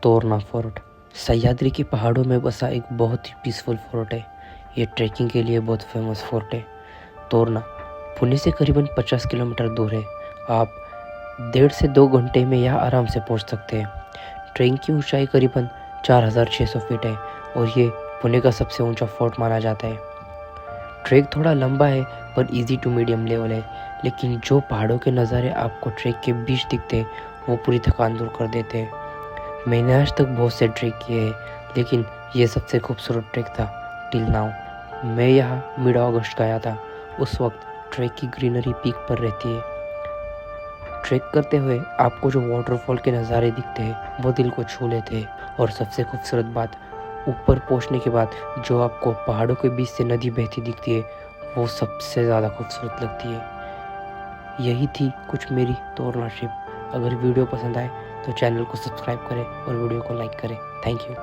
तोरना fort Sahyadri के पहाड़ों में बसा एक बहुत ही पीसफुल फोर्ट है। ये ट्रैकिंग के लिए बहुत फेमस फोर्ट है। तोरना पुणे से करीबन 50 किलोमीटर दूर है। आप 1.5 से 2 घंटे में यहाँ आराम से पहुँच सकते हैं। ट्रेन की ऊंचाई करीबन 4600 फीट है और ये पुणे का सबसे ऊंचा फोर्ट माना जाता है। ट्रैक थोड़ा लंबा है पर इजी टू मीडियम लेवल है, लेकिन जो पहाड़ों के नज़ारे आपको ट्रैक के बीच दिखते हैं वो पूरी थकान दूर कर देते हैं। मैंने आज तक बहुत से ट्रैक किए हैं, लेकिन ये सबसे खूबसूरत ट्रैक था टिल नाउ। मैं यहाँ मिड अगस्त गया था। उस वक्त ट्रैक की ग्रीनरी पीक पर रहती है। ट्रैक करते हुए आपको जो वाटरफॉल के नज़ारे दिखते हैं वो दिल को छू लेते हैं। और सबसे खूबसूरत बात, ऊपर पहुंचने के बाद जो आपको पहाड़ों के बीच से नदी बहती दिखती है वो सबसे ज़्यादा खूबसूरत लगती है। यही थी कुछ मेरी तोरना ट्रिप। अगर वीडियो पसंद आए तो चैनल को सब्सक्राइब करें और वीडियो को लाइक करें। Thank you.